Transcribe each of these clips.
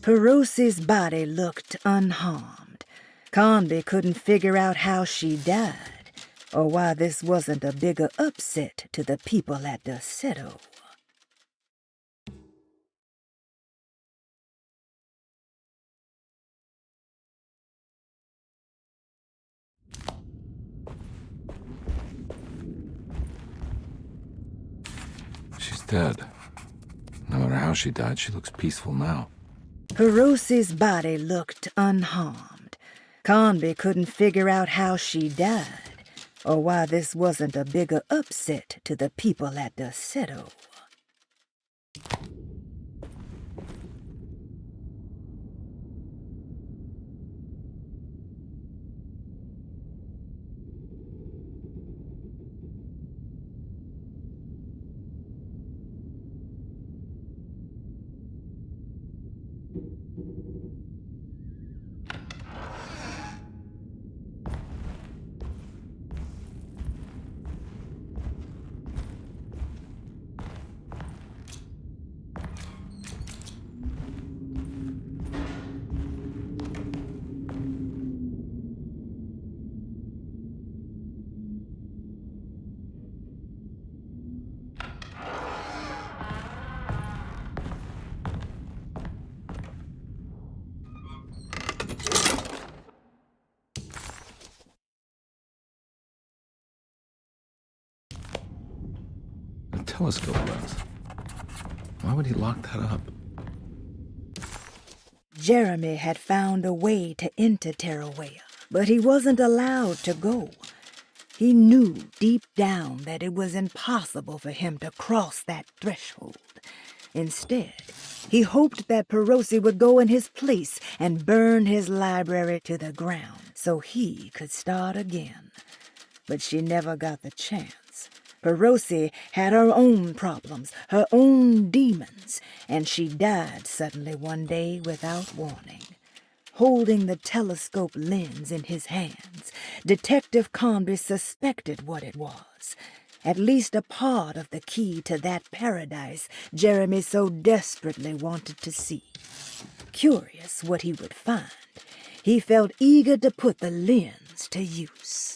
Perosi's body looked unharmed. Karnbi couldn't figure out how she died, or why this wasn't a bigger upset to the people at Dersето. She's dead. No matter how she died, she looks peaceful now. Perosi's body looked unharmed. Karnbi couldn't figure out how she died, or why this wasn't a bigger upset to the people at Dersето. A telescope lens. Why would he lock that up? Jeremy had found a way to enter Terrawea, but he wasn't allowed to go. He knew deep down that it was impossible for him to cross that threshold. Instead, he hoped that Perosi would go in his place and burn his library to the ground so he could start again. But she never got the chance. Perosi had her own problems, her own demons, and she died suddenly one day without warning. Holding the telescope lens in his hands, Detective Karnbi suspected what it was. At least a part of the key to that paradise Jeremy so desperately wanted to see. Curious what he would find, he felt eager to put the lens to use.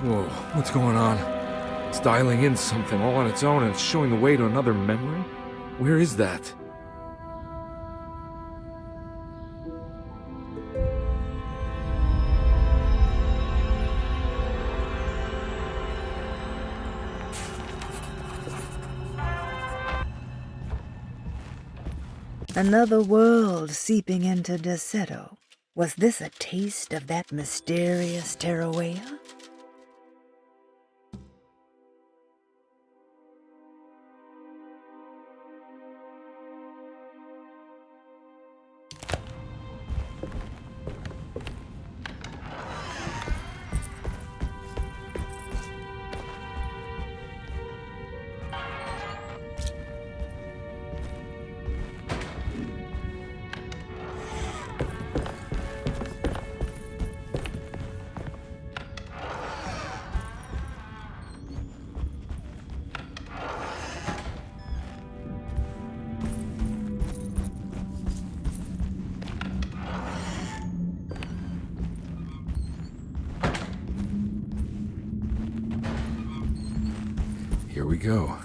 Whoa, what's going on? It's dialing in something all on its own and it's showing the way to another memory? Where is that? Another world seeping into Dersето. Was this a taste of that mysterious Terrawea? Here we go.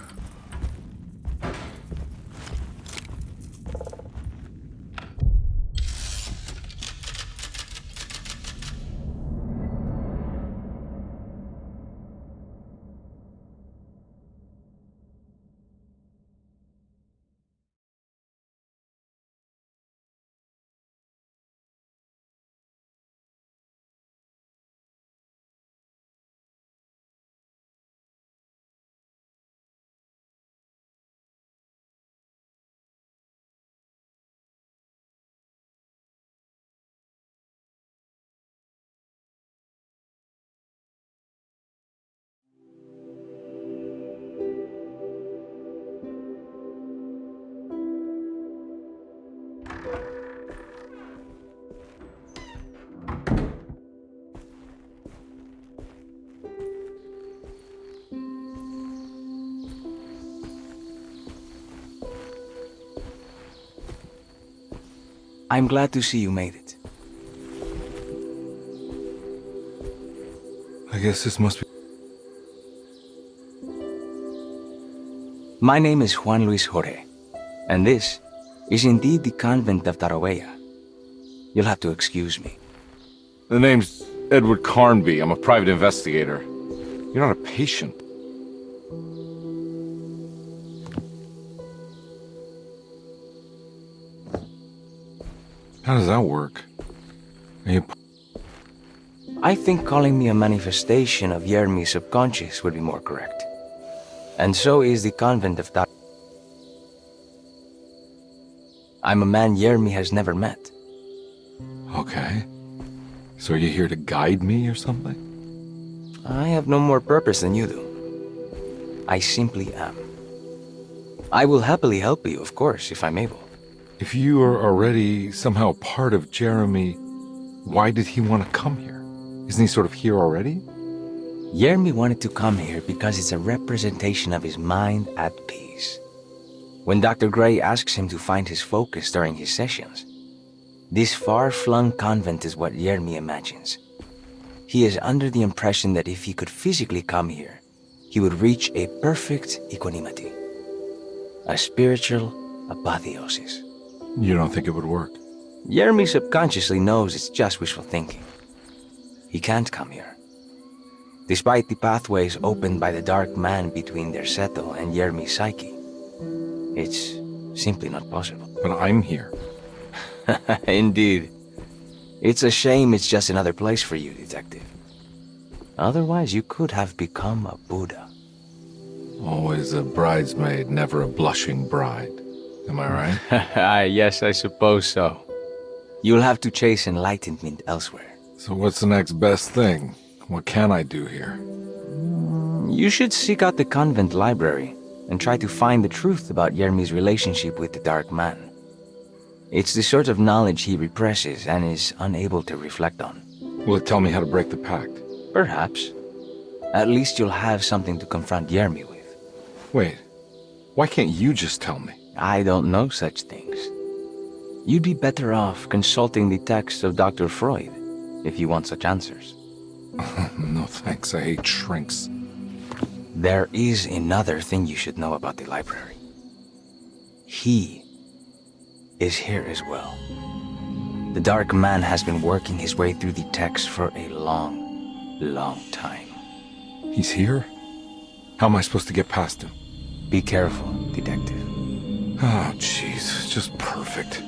I'm glad to see you made it. I guess this must be... My name is Juan Luis Jorge, and this is indeed the convent of Terrawea. You'll have to excuse me. The name's Edward Karnbi. I'm a private investigator. You're not a patient. How does that work? Are you... I think calling me a manifestation of Jeremi's subconscious would be more correct. And so is the convent of Terrawea. I'm a man Jeremi has never met. Okay. So are you here to guide me or something? I have no more purpose than you do. I simply am. I will happily help you, of course, if I'm able. If you are already somehow part of Jeremi, why did he want to come here? Isn't he sort of here already? Jeremi wanted to come here because it's a representation of his mind at peace. When Dr. Gray asks him to find his focus during his sessions, this far-flung convent is what Jeremi imagines. He is under the impression that if he could physically come here, he would reach a perfect equanimity, a spiritual apotheosis. You don't think it would work? Jeremi subconsciously knows it's just wishful thinking. He can't come here. Despite the pathways opened by the dark man between Derseto and Jeremi's psyche, it's simply not possible. But I'm here. Indeed. It's a shame it's just another place for you, detective. Otherwise, you could have become a Buddha. Always a bridesmaid, never a blushing bride. Am I right? Yes, I suppose so. You'll have to chase enlightenment elsewhere. So what's the next best thing? What can I do here? You should seek out the convent library and try to find the truth about Jeremi's relationship with the Dark Man. It's the sort of knowledge he represses and is unable to reflect on. Will it tell me how to break the pact? Perhaps. At least you'll have something to confront Jeremi with. Wait, why can't you just tell me? I don't know such things. You'd be better off consulting the texts of Dr. Freud if you want such answers. No thanks, I hate shrinks. There is another thing you should know about the library. He is here as well. The Dark Man has been working his way through the text for a long time. He's here? How am I supposed to get past him? Be careful, detective. Oh, jeez, just perfect.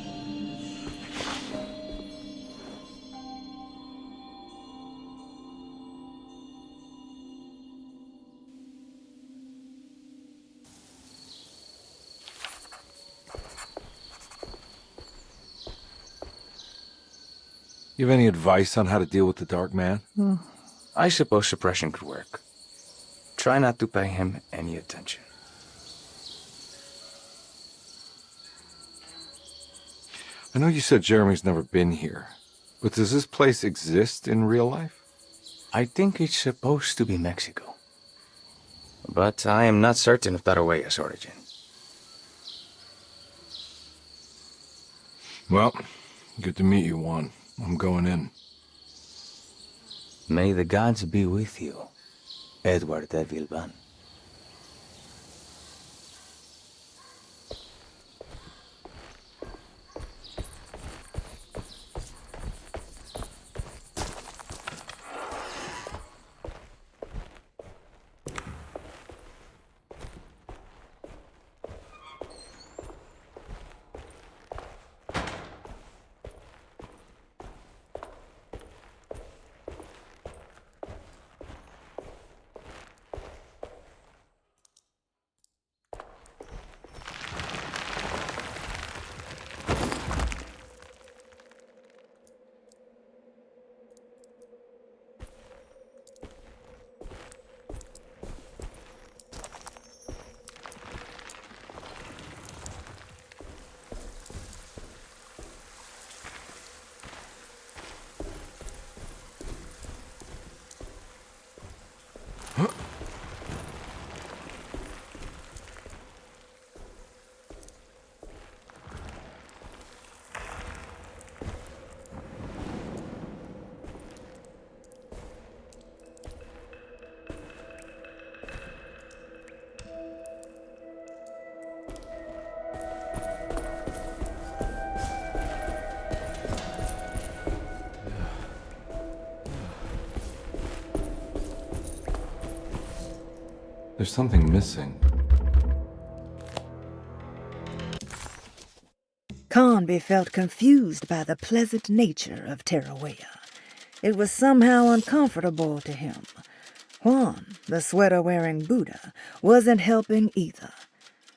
You have any advice on how to deal with the Dark Man? I suppose suppression could work. Try not to pay him any attention. I know you said Jeremy's never been here, but does this place exist in real life? I think it's supposed to be Mexico. But I am not certain of Tarahuella's origin. Well, good to meet you, Juan. I'm going in. May the gods be with you, Edward de Vilban. There's something missing. Karnbi felt confused by the pleasant nature of Tarahuella. It was somehow uncomfortable to him. Juan, the sweater-wearing Buddha, wasn't helping either.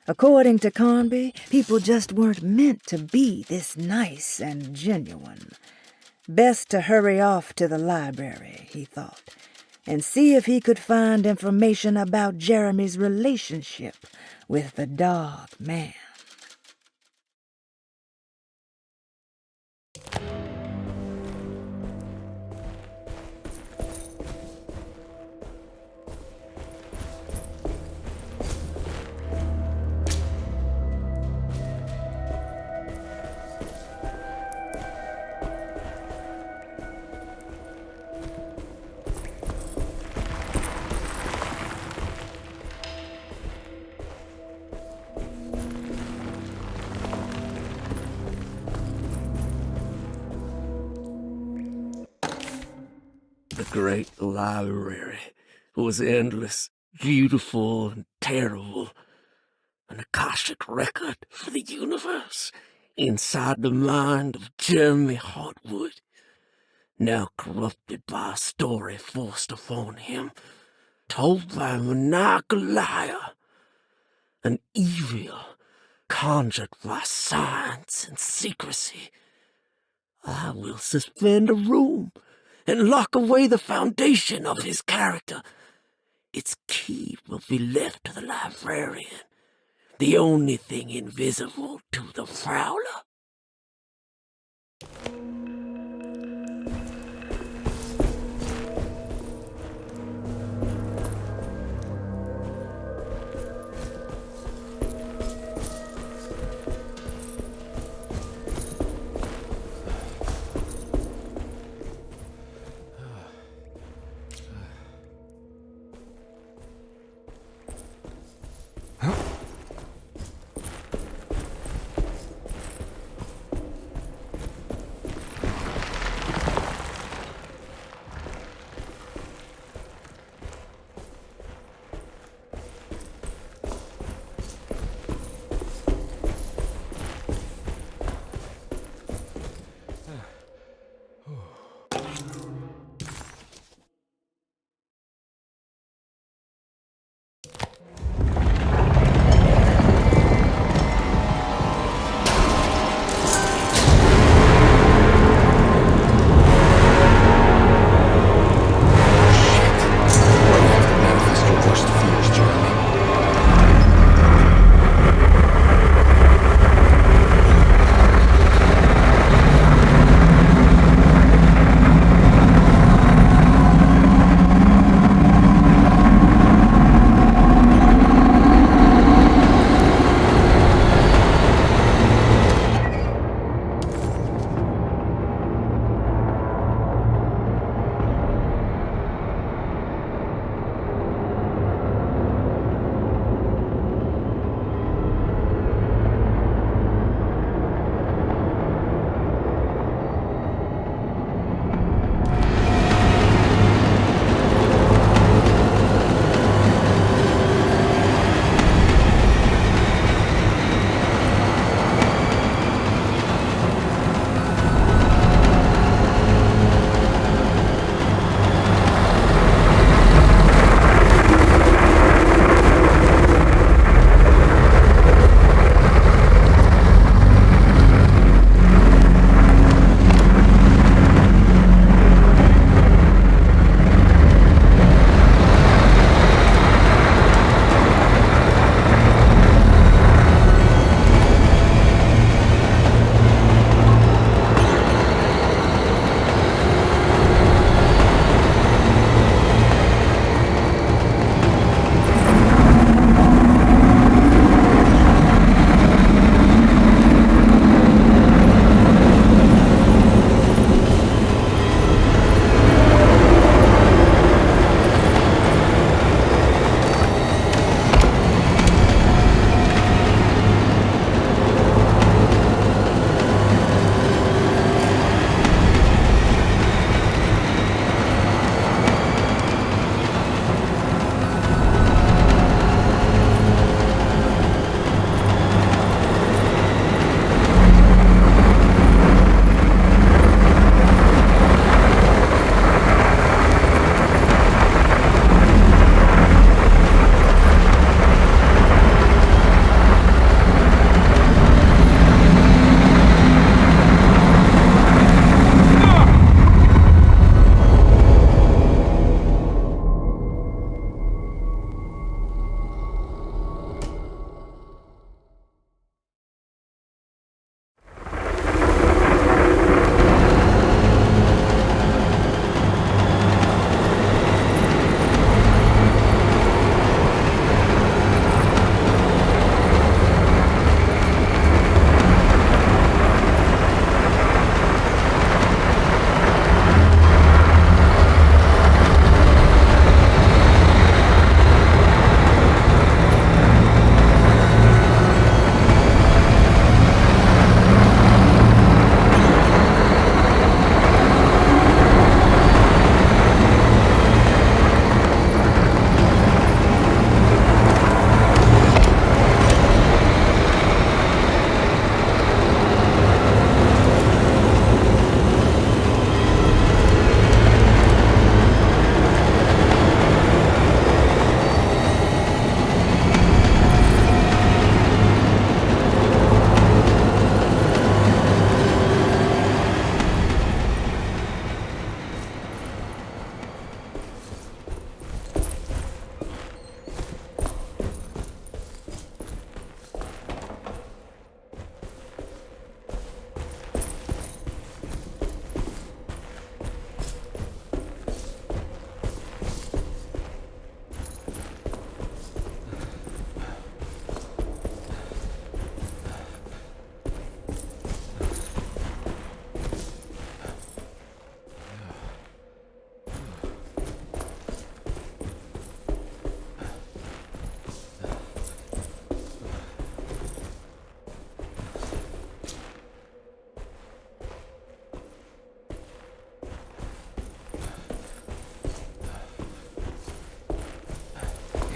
According to Karnbi, people just weren't meant to be this nice and genuine. Best to hurry off to the library, he thought, and see if he could find information about Jeremy's relationship with the Dark Man. The great library was endless, beautiful, and terrible. An Akashic record for the universe inside the mind of Jeremi Hартвуд, now corrupted by a story forced upon him, told by a maniacal liar, an evil conjured by science and secrecy. I will suspend a room and lock away the foundation of his character. Its key will be left to the librarian, the only thing invisible to the prowler.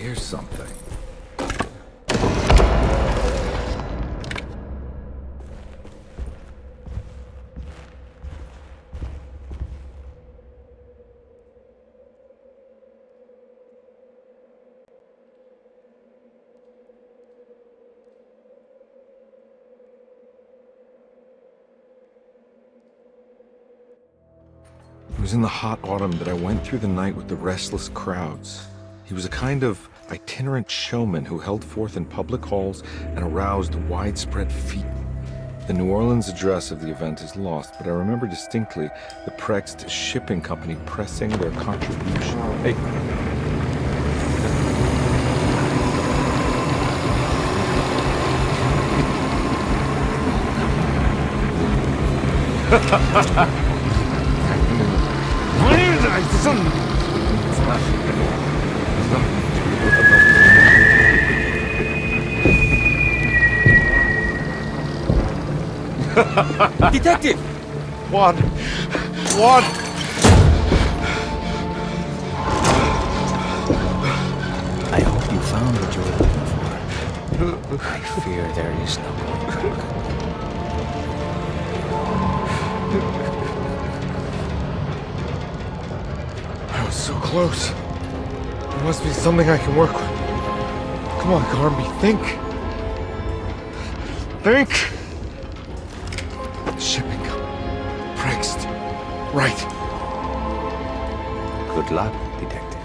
hear something. It was in the hot autumn that I went through the night with the restless crowds. He was a kind of itinerant showman who held forth in public halls and aroused widespread feet. The New Orleans address of the event is lost, but I remember distinctly the Prext Shipping Company pressing their contribution. Hey. Detective! What? I hope you found what you were looking for. I fear there is no going back. I was so close. There must be something I can work with. Come on, Karnbi, think. Think! Shipping company. Prext. Right. Good luck, Detective.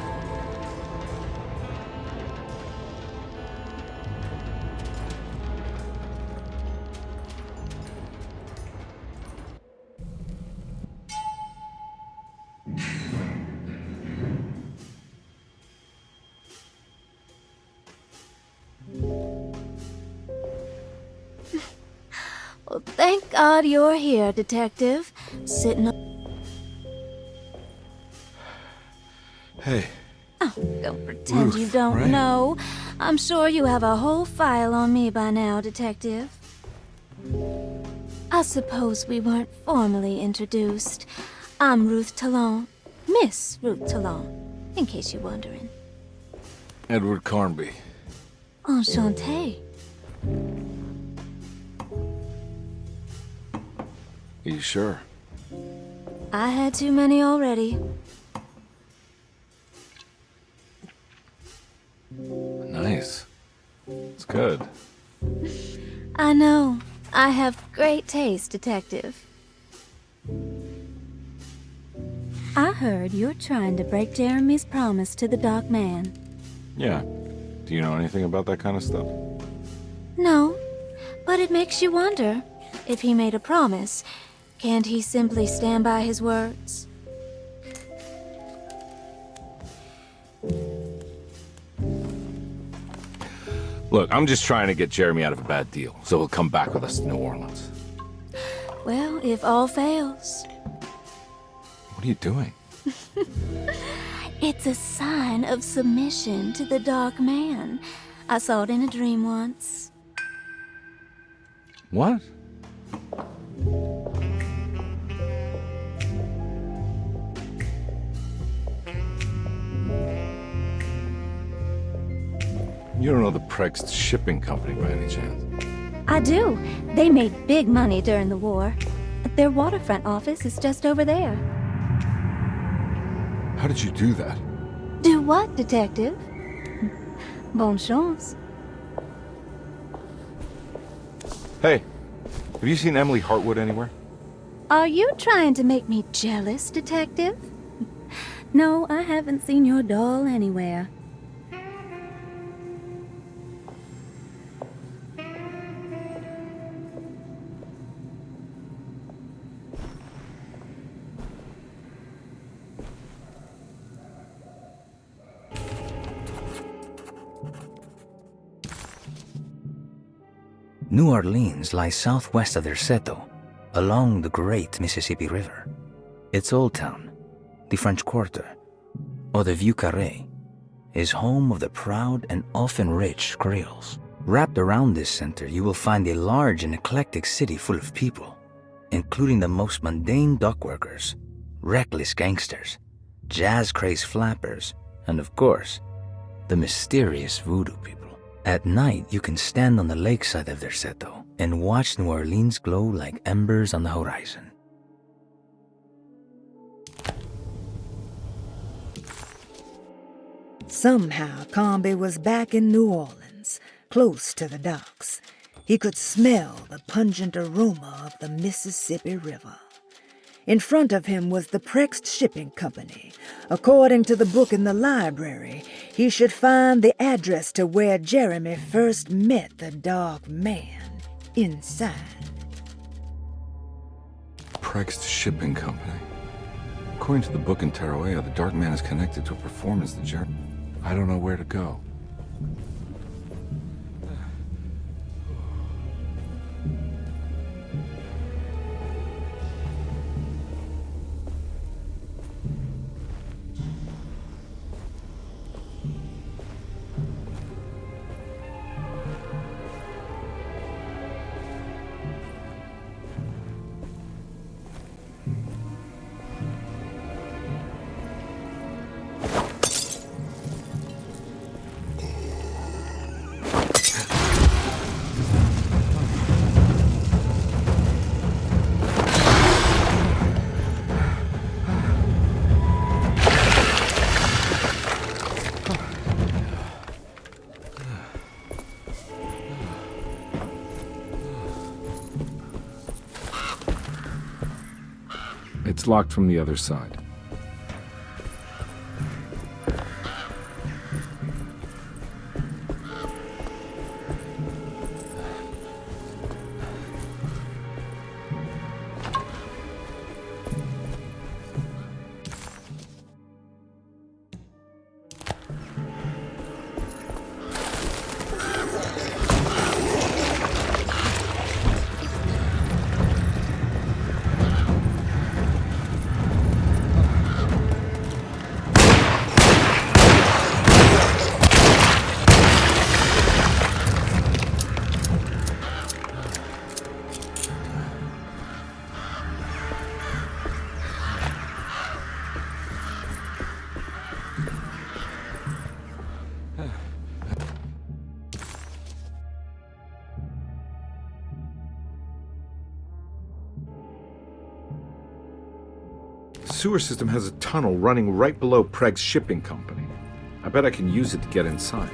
Well, thank God you're here, Detective. Sitting up. Hey. Oh, don't pretend you Ruth, don't right? know. I'm sure you have a whole file on me by now, Detective. I suppose we weren't formally introduced. I'm Ruth Talon. Miss Ruth Talon, in case you're wondering. Edward Karnbi. Enchanté. Are you sure? I had too many already. Nice. It's good. I know. I have great taste, Detective. I heard you're trying to break Jeremy's promise to the Dark Man. Yeah. Do you know anything about that kind of stuff? No, but it makes you wonder. If he made a promise, can't he simply stand by his words? Look, I'm just trying to get Jeremy out of a bad deal, so he'll come back with us to New Orleans. Well, if all fails, What are you doing? it's a sign of submission to the Dark Man. I saw it in a dream once. What? You don't know the Prext Shipping Company by any chance? I do. They made big money during the war. Their waterfront office is just over there. How did you do that? Do what, Detective? Bonne chance. Hey, have you seen Emily Hартвуд anywhere? Are you trying to make me jealous, Detective? No, I haven't seen your doll anywhere. New Orleans lies southwest of Dersето, along the great Mississippi River. Its old town, the French Quarter, or the Vieux Carré, is home of the proud and often rich Creoles. Wrapped around this center, you will find a large and eclectic city full of people, including the most mundane dock workers, reckless gangsters, jazz-crazed flappers, and of course, the mysterious voodoo people. At night, you can stand on the lakeside of Derseto and watch New Orleans glow like embers on the horizon. Somehow, Karnbi was back in New Orleans, close to the docks. He could smell the pungent aroma of the Mississippi River. In front of him was the Prext Shipping Company. According to the book in the library, he should find the address to where Jeremy first met the dark man inside. Prext Shipping Company. According to the book in Tarawea, the dark man is connected to a performance that Jeremy... I don't know where to go. It's locked from the other side. The sewer system has a tunnel running right below Prext Shipping Company. I bet I can use it to get inside.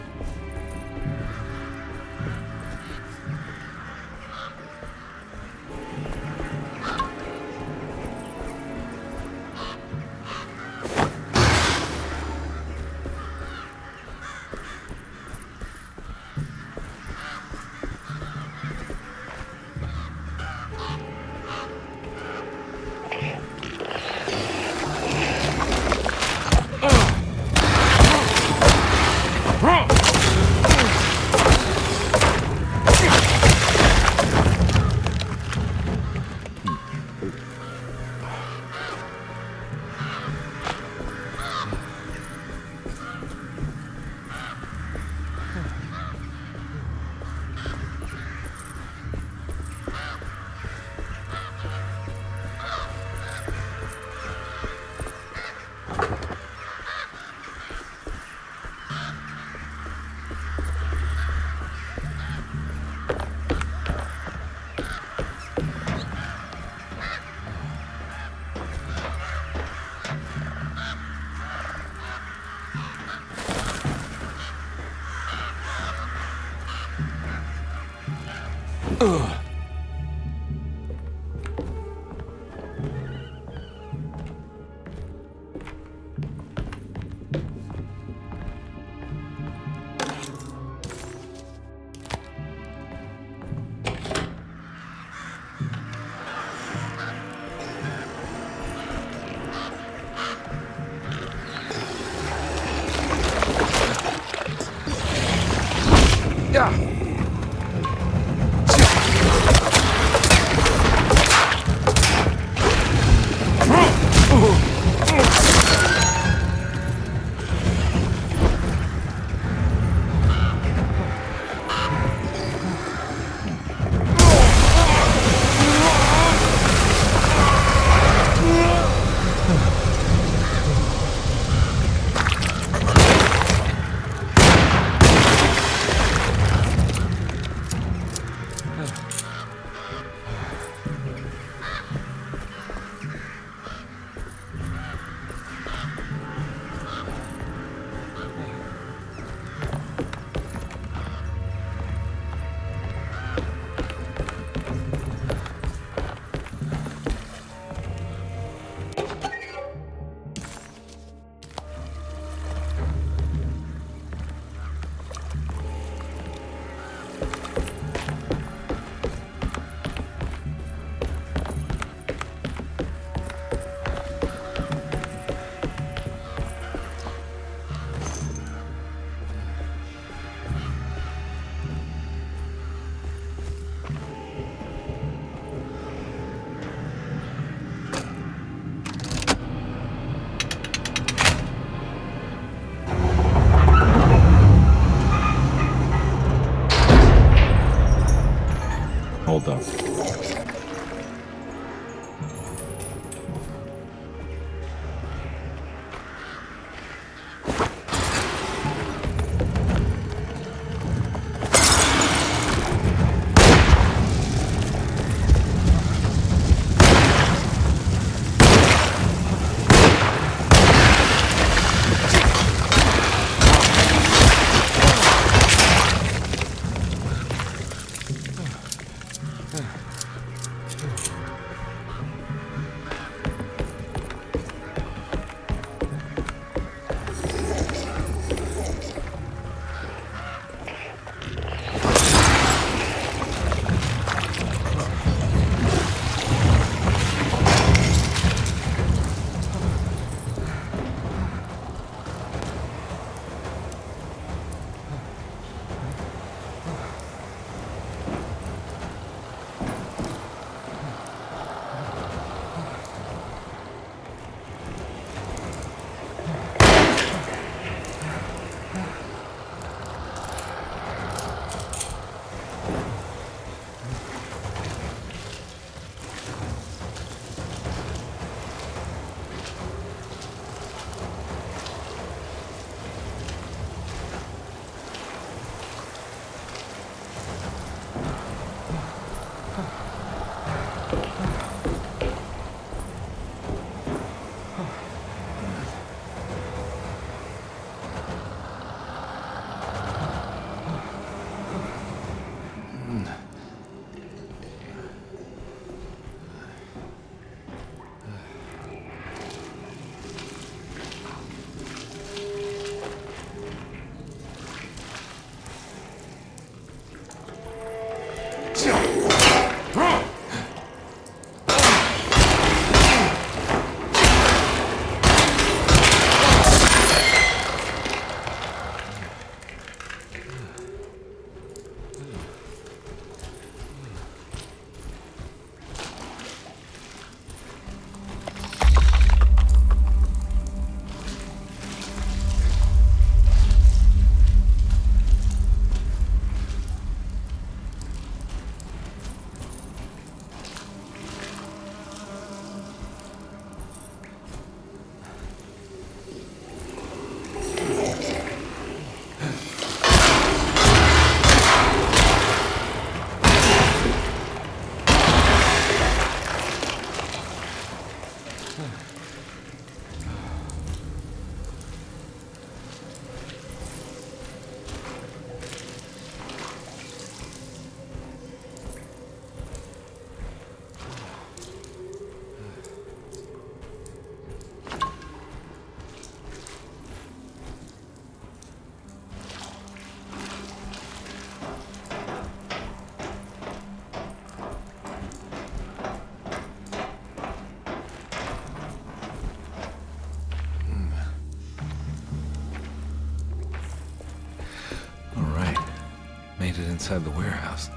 made it inside the warehouse.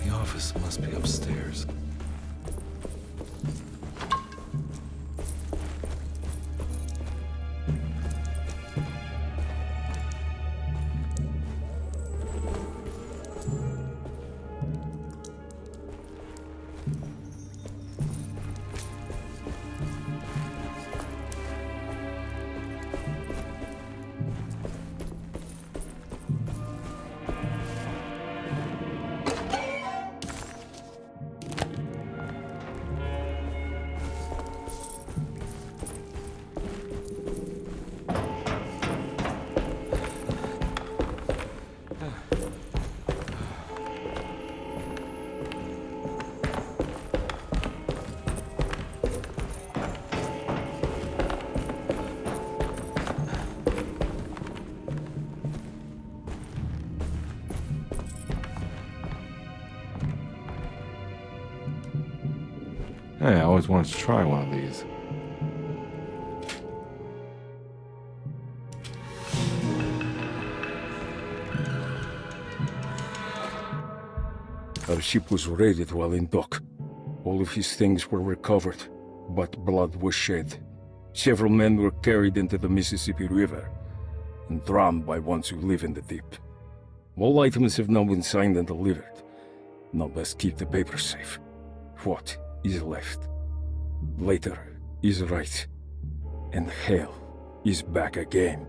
The office must be upstairs. Hey, I always wanted to try one of these. Our ship was raided while in dock. All of his things were recovered, but blood was shed. Several men were carried into the Mississippi River and drowned by ones who live in the deep. All items have now been signed and delivered. Now best keep the papers safe. What is left? Later is right, and hell is back again.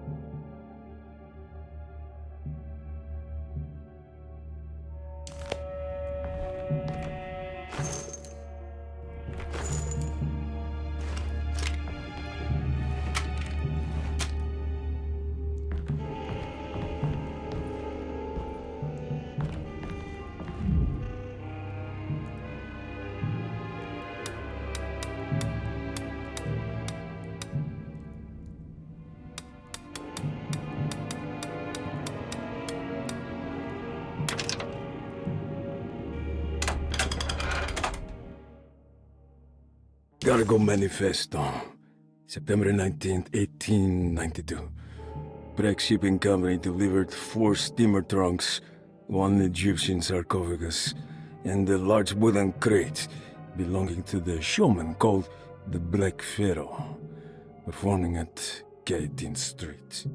Cargo Manifesto, September 19th, 1892. Breck Shipping Company delivered 4 steamer trunks, 1 Egyptian sarcophagus, and a large wooden crate belonging to the showman called the Black Pharaoh, performing at 18th Street.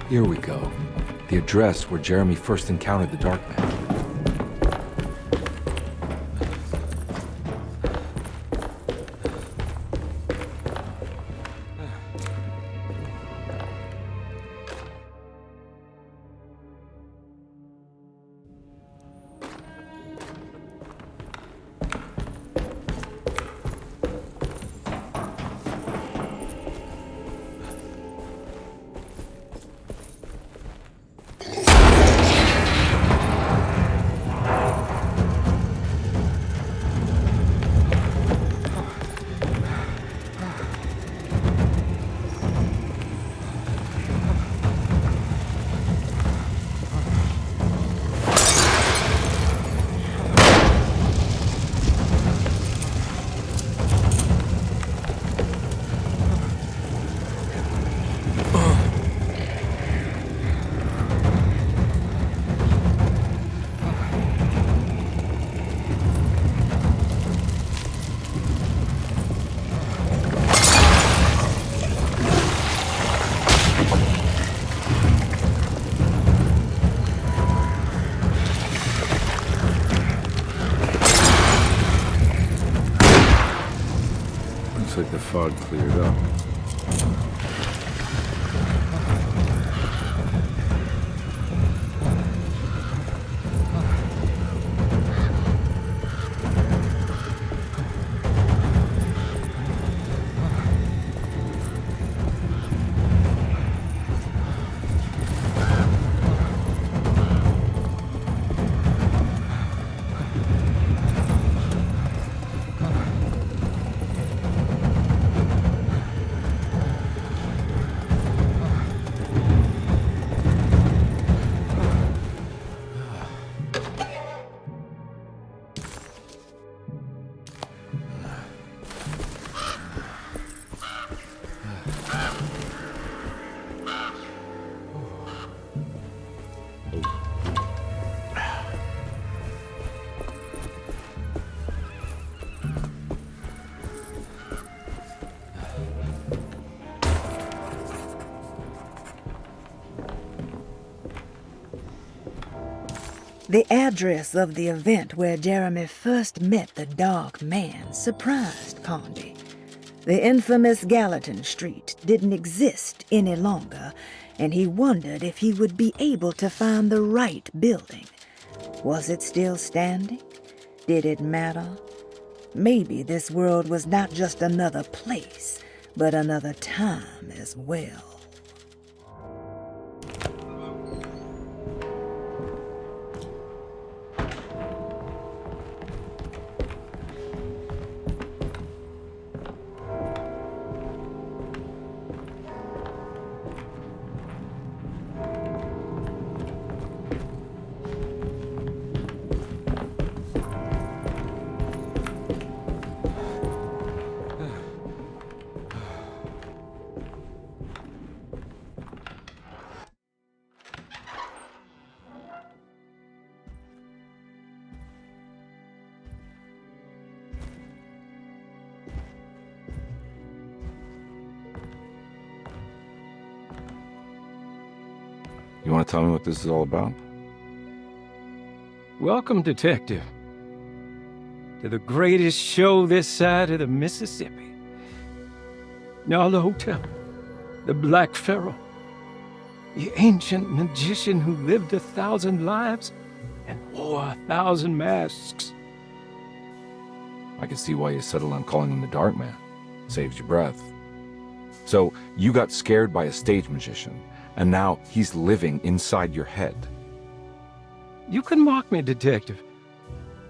Here we go. The address where Jeremy first encountered the Dark Man. Looks like the fog cleared up. The address of the event where Jeremy first met the Dark Man surprised Karnbi. The infamous Gallatin Street didn't exist any longer, and he wondered if he would be able to find the right building. Was it still standing? Did it matter? Maybe this world was not just another place, but another time as well. You want to tell me what this is all about? Welcome, Detective, to the greatest show this side of the Mississippi. Now the hotel, the Black Pharaoh, the ancient magician who lived 1,000 lives and wore 1,000 masks. I can see why you settled on calling him the Dark Man. Saves your breath. So, you got scared by a stage magician, and now he's living inside your head. You can mock me, Detective,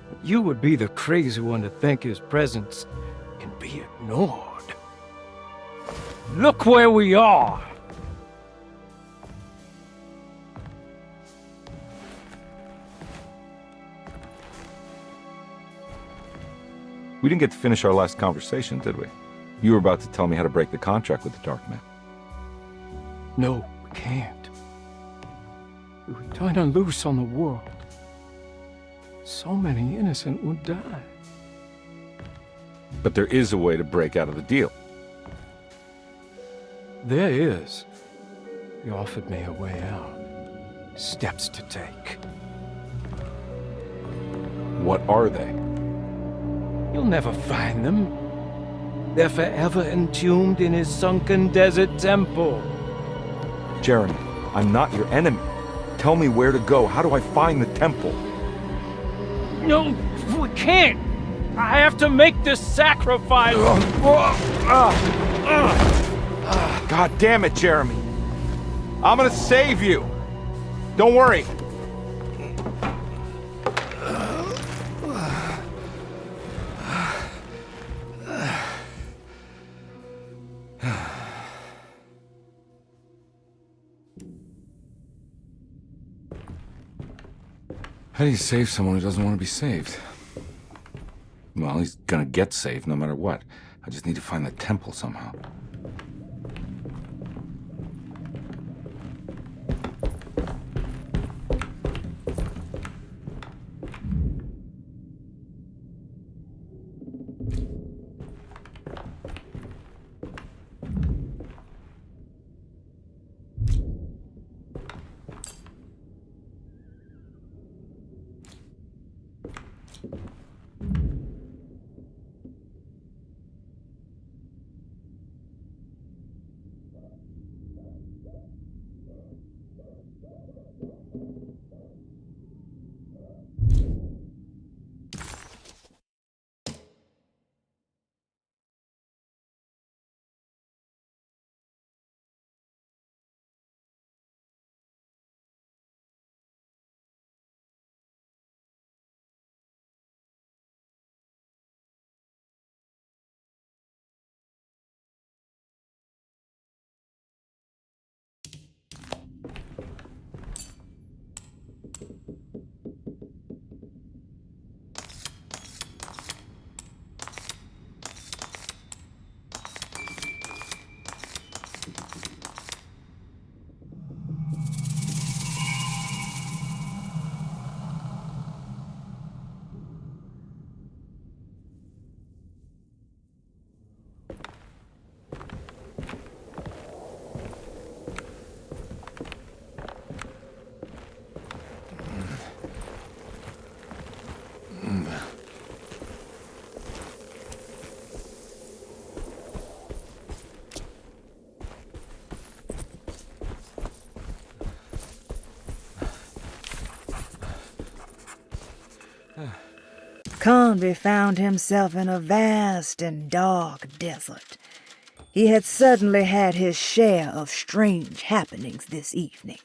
but you would be the crazy one to think his presence can be ignored. Look where we are! We didn't get to finish our last conversation, did we? You were about to tell me how to break the contract with the Dark Man. No, we can't. If we turn her loose on the world, so many innocent would die. But there is a way to break out of the deal. There is. You offered me a way out. Steps to take. What are they? You'll never find them. They're forever entombed in his sunken desert temple. Jeremy, I'm not your enemy. Tell me where to go. How do I find the temple? No, we can't. I have to make this sacrifice. God damn it, Jeremy. I'm gonna save you. Don't worry. How do you save someone who doesn't want to be saved? Well, he's gonna get saved no matter what. I just need to find the temple somehow. Karnbi found himself in a vast and dark desert. He had certainly had his share of strange happenings this evening,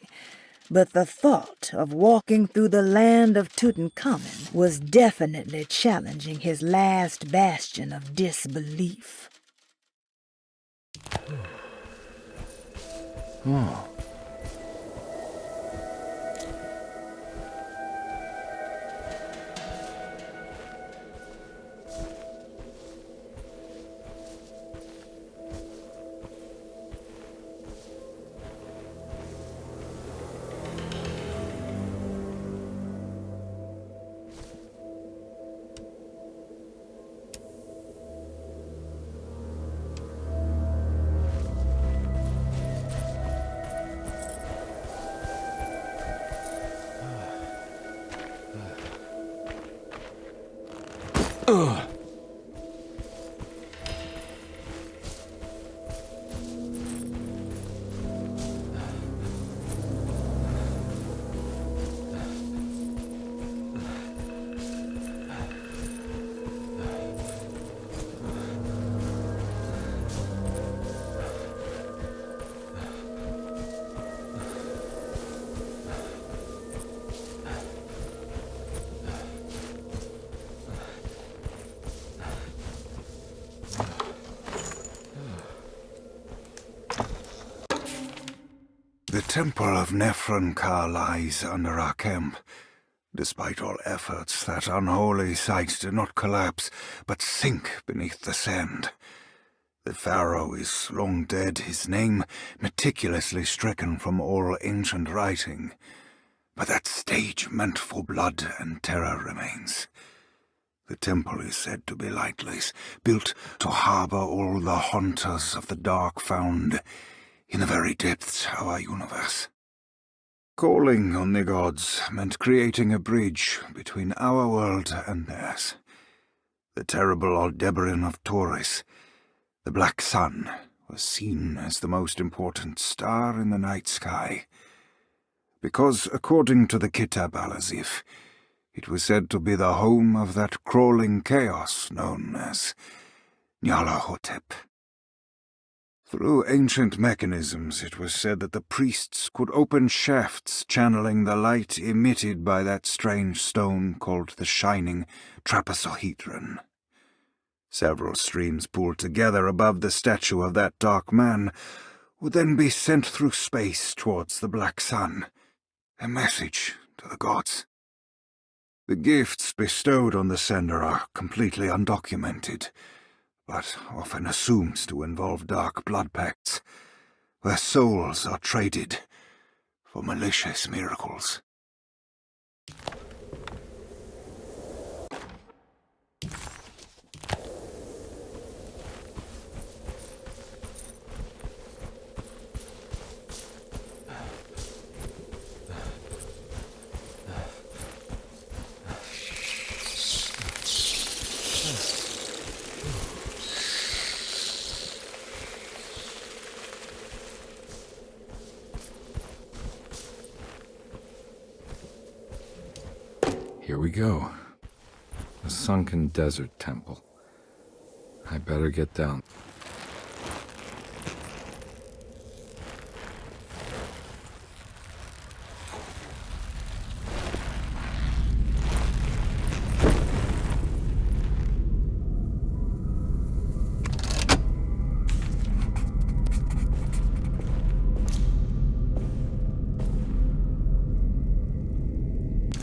but the thought of walking through the land of Tutankhamun was definitely challenging his last bastion of disbelief. Oh. The temple of Nephron-Ka lies under our camp. Despite all efforts, that unholy site did not collapse, but sink beneath the sand. The pharaoh is long dead, his name meticulously stricken from all ancient writing. But that stage meant for blood and terror remains. The temple is said to be lightless, built to harbor all the haunters of the dark found in the very depths of our universe. Calling on the gods meant creating a bridge between our world and theirs. The terrible Aldebaran of Taurus, the Black Sun, was seen as the most important star in the night sky, because, according to the Kitab al-Azif, it was said to be the home of that crawling chaos known as Nyarlathotep. Through ancient mechanisms, it was said that the priests could open shafts channeling the light emitted by that strange stone called the Shining Trapezohedron. Several streams pooled together above the statue of that dark man would then be sent through space towards the Black Sun, a message to the gods. The gifts bestowed on the sender are completely undocumented, but often assumed to involve dark blood pacts, where souls are traded for malicious miracles. Here we go. A sunken desert temple. I better get down.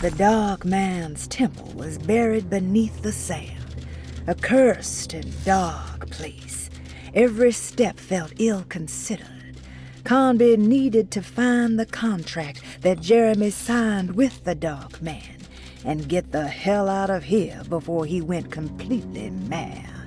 The dark man's temple was buried beneath the sand, a cursed and dark place. Every step felt ill-considered. Karnbi needed to find the contract that Jeremy signed with the dark man and get the hell out of here before he went completely mad.